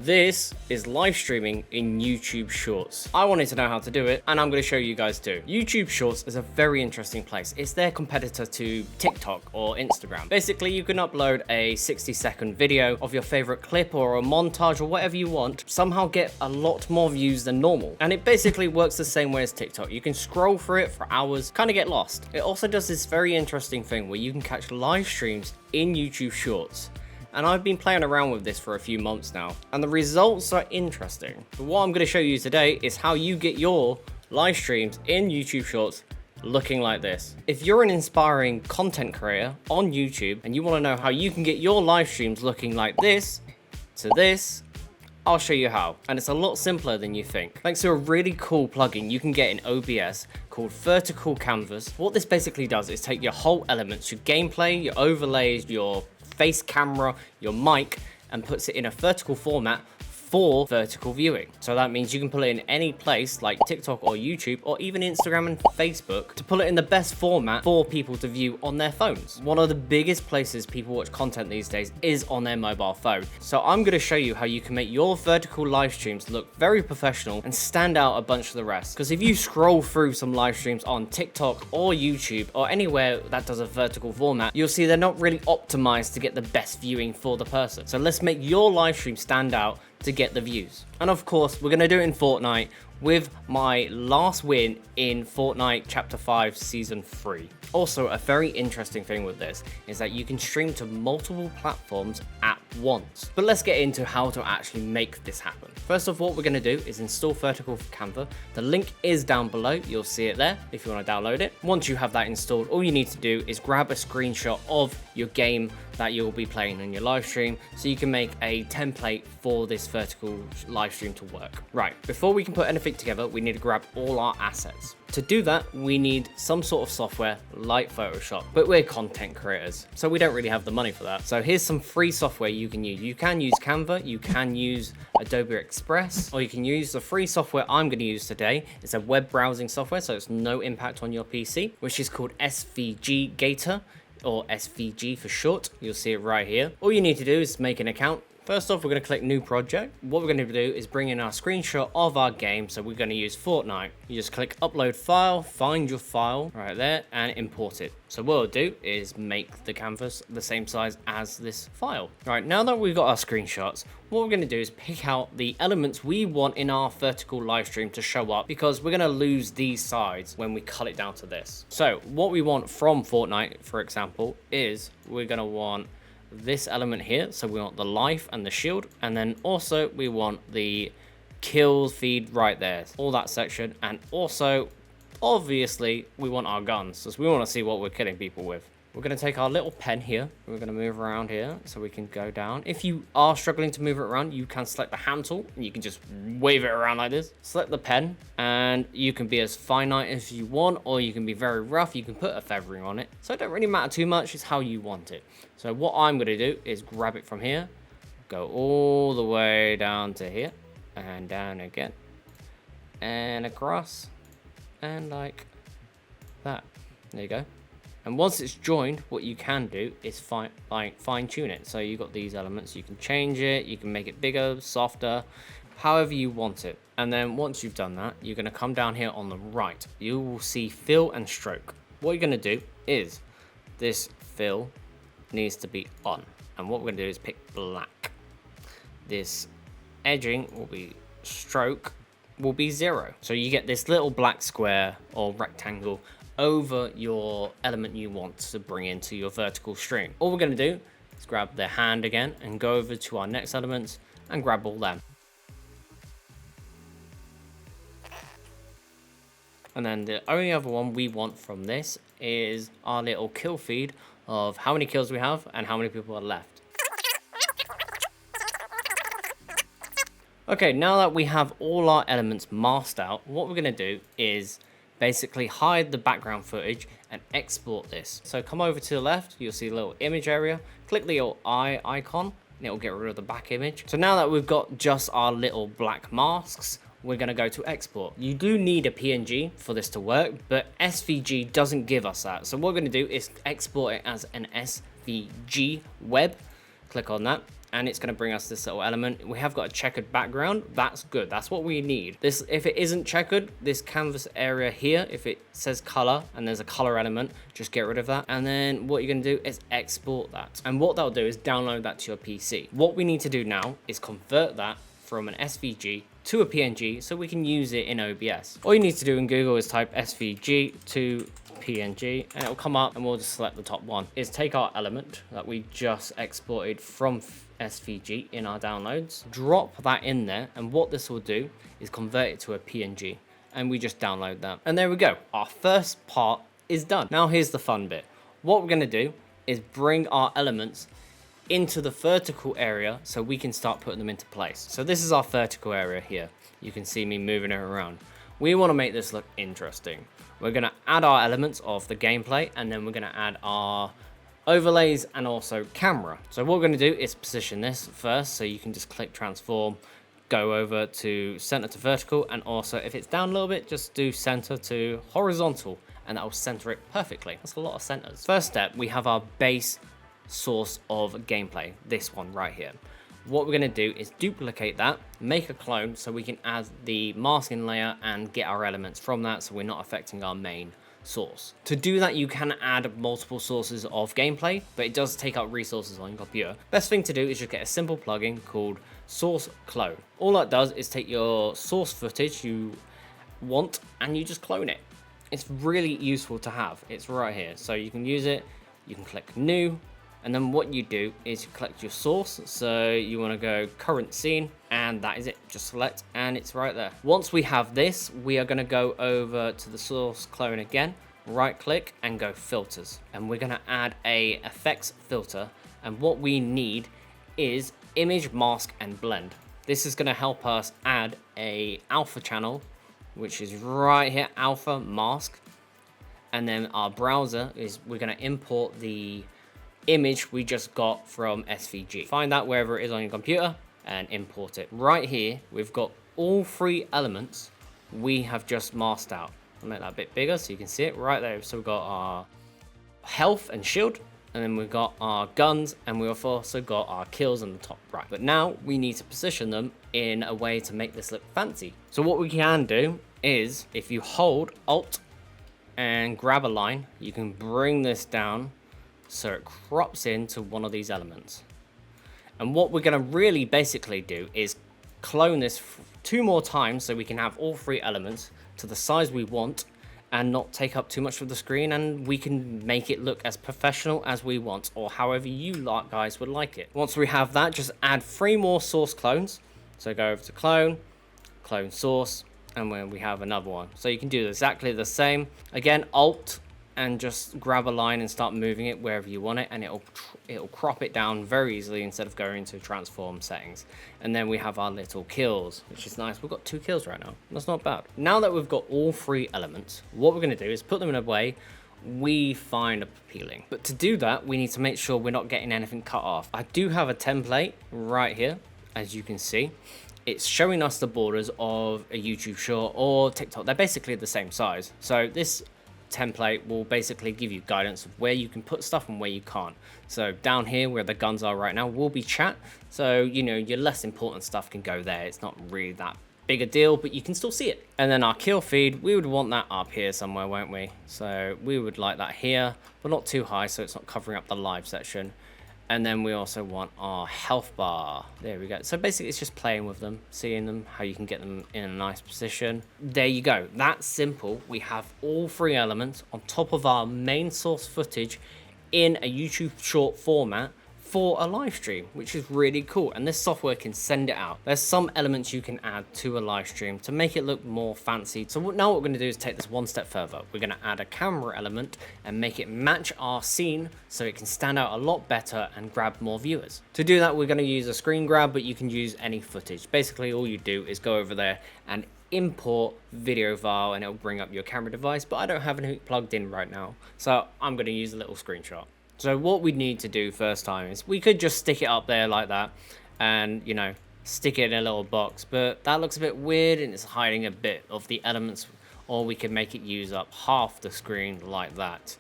This is live streaming in YouTube Shorts. I wanted to know how to do it, and I'm going to show you guys too. YouTube Shorts is a very interesting place. It's their competitor to TikTok or Instagram. Basically, you can upload a 60-second video of your favorite clip or a montage or whatever you want, somehow get a lot more views than normal. And it basically works the same way as TikTok. You can scroll through it for hours, kind of get lost. It also does this very interesting thing where you can catch live streams in YouTube Shorts. And I've been playing around with this for a few months now, and the results are interesting. But what I'm going to show you today is how you get your live streams in YouTube Shorts looking like this. If you're an inspiring content creator on YouTube and you want to know how you can get your live streams looking like this to this, I'll show you how. And it's a lot simpler than you think. Thanks to a really cool plugin you can get in OBS called Vertical Canvas. What this basically does is take your whole elements, your gameplay, your overlays, your face camera, your mic, and puts it in a vertical format for vertical viewing. So that means you can put it in any place like TikTok or YouTube or even Instagram and Facebook to put it in the best format for people to view on their phones. One of the biggest places people watch content these days is on their mobile phone. So I'm going to show you how you can make your vertical live streams look very professional and stand out a bunch of the rest. Because if you scroll through some live streams on TikTok or YouTube or anywhere that does a vertical format, you'll see they're not really optimized to get the best viewing for the person. So let's make your live stream stand out to get the views. And of course, we're going to do it in Fortnite with my last win in Fortnite Chapter 5 Season 3. Also, a very interesting thing with this is that you can stream to multiple platforms at once. But let's get into how to actually make this happen. First off, what we're going to do is install Vertical Canvas. The link is down below. You'll see it there if you want to download it. Once you have that installed, all you need to do is grab a screenshot of your game that you'll be playing in your live stream so you can make a template for this vertical live stream to work. Right, before we can put anything together, we need to grab all our assets. To do that, we need some sort of software like Photoshop, but we're content creators, so we don't really have the money for that. So here's some free software you can use. You can use Canva, you can use Adobe Express, or you can use the free software I'm going to use today. It's a web browsing software, so it's no impact on your PC, which is called SVG Gator, or SVG for short. You'll see it right here. All you need to do is make an account. First off, we're going to click new project. What we're going to do is bring in our screenshot of our game. So we're going to use Fortnite. You just click upload file, find your file right there and import it. So what we'll do is make the canvas the same size as this file. Right, now that we've got our screenshots, what we're going to do is pick out the elements we want in our vertical live stream to show up, because we're going to lose these sides when we cut it down to this. So what we want from Fortnite, for example, is we're going to want this element here. So we want the life and the shield, and then also we want the kill feed right there, all that section. And also obviously we want our guns, because we want to see what we're killing people with. We're going to take our little pen here. We're going to move around here so we can go down. If you are struggling to move it around, you can select the hand tool and you can just wave it around like this. Select the pen and you can be as finite as you want, or you can be very rough. You can put a feathering on it. So it don't really matter too much. It's how you want it. So what I'm going to do is grab it from here, go all the way down to here and down again and across and like that. There you go. And once it's joined, what you can do is fine tune it. So you've got these elements, you can change it, you can make it bigger, softer, however you want it. And then once you've done that, you're going to come down here on the right. You will see fill and stroke. What you're going to do is this fill needs to be on. And what we're going to do is pick black. This edging will be stroke will be 0. So you get this little black square or rectangle over your element you want to bring into your vertical stream. All we're going to do is grab the hand again and go over to our next elements and grab all them. And then the only other one we want from this is our little kill feed of how many kills we have and how many people are left. Okay, now that we have all our elements masked out, what we're going to do is basically hide the background footage and export this. So come over to the left, you'll see a little image area, click the little eye icon and it'll get rid of the back image. So now that we've got just our little black masks, we're going to go to export. You do need a PNG for this to work, but SVG doesn't give us that. So what we're going to do is export it as an SVG web Click on that, and it's going to bring us this little element. We have got a checkered background. That's good. That's what we need. This, if it isn't checkered, this canvas area here, if it says color and there's a color element, just get rid of that. And then what you're going to do is export that. And what that'll do is download that to your PC. What we need to do now is convert that from an SVG to a PNG so we can use it in OBS. All you need to do in Google is type SVG to PNG and it'll come up, and we'll just select the top one. Is take our element that we just exported from SVG in our downloads, drop that in there, and what this will do is convert it to a PNG, and we just download that. And there we go. Our first part is done. Now here's the fun bit. What we're going to do is bring our elements into the vertical area so we can start putting them into place. So this is our vertical area here. You can see me moving it around. We want to make this look interesting. We're going to add our elements of the gameplay, and then we're going to add our overlays and also camera. So what we're going to do is position this first, so you can just click transform, go over to center to vertical, and also if it's down a little bit, just do center to horizontal, and that will center it perfectly. That's a lot of centers. First step, we have our base source of gameplay, this one right here. What we're going to do is duplicate that, make a clone so we can add the masking layer and get our elements from that, so we're not affecting our main source. To do that, you can add multiple sources of gameplay, but it does take up resources on your computer. Best thing to do is just get a simple plugin called Source Clone. All that does is take your source footage you want and you just clone it. It's really useful to have. It's right here, so you can use it. You can click new, and then what you do is you collect your source. So you want to go current scene, and that is it. Just select, and it's right there. Once we have this, we are going to go over to the source clone again, right click and go filters, and we're going to add a effects filter. And what we need is image, mask and blend. This is going to help us add a alpha channel, which is right here, alpha mask. And then our browser is, we're going to import the image we just got from SVG. Find that wherever it is on your computer and import it. Right here, we've got all three elements we have just masked out. I'll make that a bit bigger so you can see it right there. So we've got our health and shield, and then we've got our guns, and we've also got our kills on the top right. But now we need to position them in a way to make this look fancy. So what we can do is, if you hold Alt and grab a line, you can bring this down so it crops into one of these elements. And what we're going to really basically do is clone this 2 more times so we can have all 3 elements to the size we want and not take up too much of the screen, and we can make it look as professional as we want, or however you guys would like it. Once we have that, just add 3 more source clones. So go over to clone, clone source, and when we have another one. So you can do exactly the same. Again, Alt and just grab a line and start moving it wherever you want it, and it'll crop it down very easily instead of going into transform settings. And then we have our little kills, which is nice. We've got 2 kills right now. That's not bad. Now that we've got all 3 elements, what we're going to do is put them in a way we find appealing. But to do that, we need to make sure we're not getting anything cut off. I do have a template right here, as you can see. It's showing us the borders of a YouTube short or TikTok. They're basically the same size. So this template will basically give you guidance of where you can put stuff and where you can't. So down here where the guns are right now will be chat, so you know your less important stuff can go there. It's not really that big a deal, but you can still see it. And then our kill feed, we would want that up here somewhere, won't we? So we would like that here, but not too high so it's not covering up the live section. And then we also want our health bar. There we go. So basically it's just playing with them, seeing them, how you can get them in a nice position. There you go. That's simple. We have all 3 elements on top of our main source footage in a YouTube short format for a live stream, which is really cool. And this software can send it out. There's some elements you can add to a live stream to make it look more fancy. So now what we're going to do is take this one step further. We're going to add a camera element and make it match our scene so it can stand out a lot better and grab more viewers. To do that, we're going to use a screen grab, but you can use any footage. Basically, all you do is go over there and import video file, and it'll bring up your camera device, but I don't have anything plugged in right now, so I'm going to use a little screenshot. So what we need to do first time is we could just stick it up there like that and, you know, stick it in a little box, but that looks a bit weird and it's hiding a bit of the elements, or we could make it use up half the screen like that.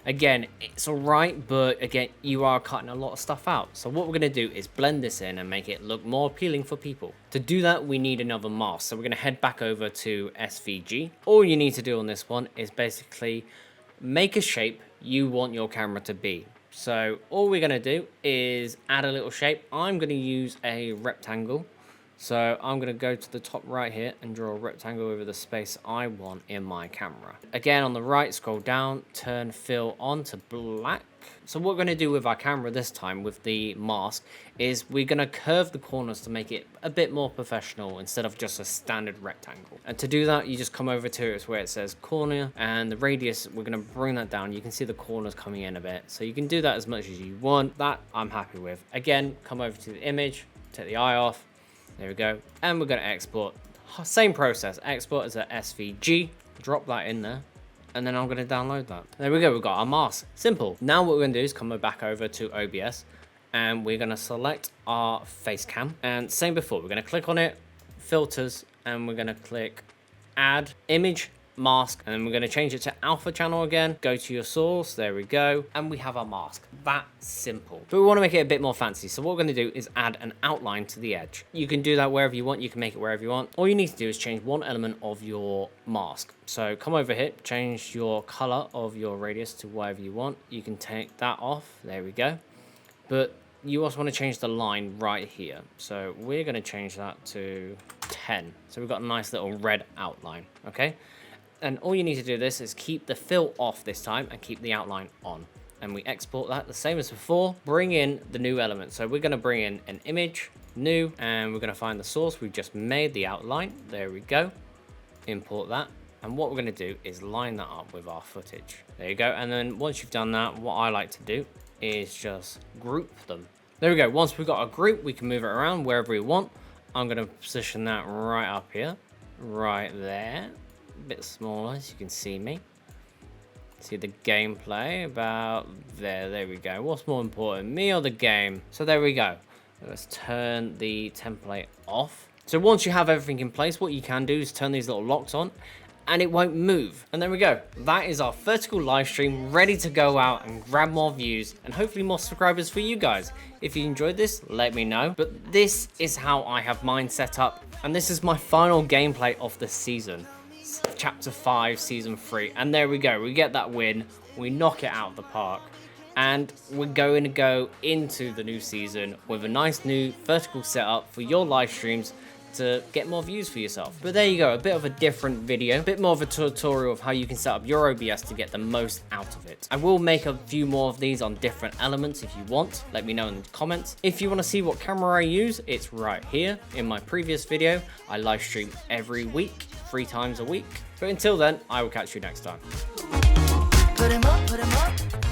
Again, it's alright, but again, you are cutting a lot of stuff out. So what we're going to do is blend this in and make it look more appealing for people. To do that, we need another mask. So we're going to head back over to SVG. All you need to do on this one is basically make a shape you want your camera to be. So all we're going to do is add a little shape. I'm going to use a rectangle. So I'm going to go to the top right here and draw a rectangle over the space I want in my camera. Again, on the right, scroll down, turn fill on to black. So what we're going to do with our camera this time with the mask is we're going to curve the corners to make it a bit more professional instead of just a standard rectangle. And to do that, you just come over to it where it says corner, and the radius, we're going to bring that down. You can see the corners coming in a bit. So you can do that as much as you want. That I'm happy with. Again, come over to the image, take the eye off. There we go. And we're going to export. Same process. Export as a SVG. Drop that in there. And then I'm going to download that. There we go. We've got our mask. Simple. Now what we're going to do is come back over to OBS. And we're going to select our face cam. And same before. We're going to click on it. Filters. And we're going to click Add Image Mask, and then we're going to change it to alpha channel again. Go to your source, there we go, and we have our mask. That simple. But we want to make it a bit more fancy, so what we're going to do is add an outline to the edge. You can do that wherever you want. You can make it wherever you want. All you need to do is change one element of your mask. So come over here, change your color of your radius to whatever you want. You can take that off, there we go. But you also want to change the line right here. So we're going to change that to 10. So we've got a nice little red outline, okay? And all you need to do this is keep the fill off this time and keep the outline on. And we export that the same as before. Bring in the new element. So we're going to bring in an image, new, and we're going to find the source we've just made, the outline. There we go. Import that. And what we're going to do is line that up with our footage. There you go. And then once you've done that, what I like to do is just group them. There we go. Once we've got a group, we can move it around wherever we want. I'm going to position that right up here, right there. A bit smaller so you can see me. See the gameplay about there we go. What's more important, me or the game? So there we go. Let's turn the template off. So once you have everything in place, what you can do is turn these little locks on and it won't move. And there we go. That is our vertical live stream ready to go out and grab more views and hopefully more subscribers for you guys. If you enjoyed this, let me know. But this is how I have mine set up, and this is my final gameplay of the season. Chapter 5, Season 3. And there we go. We get that win. We knock it out of the park. And we're going to go into the new season with a nice new vertical setup for your live streams to get more views for yourself. But there you go. A bit of a different video. A bit more of a tutorial of how you can set up your OBS to get the most out of it. I will make a few more of these on different elements if you want. Let me know in the comments. If you want to see what camera I use, it's right here in my previous video. I live stream every week, 3 times a week. But until then, I will catch you next time. Put 'em up, put 'em up.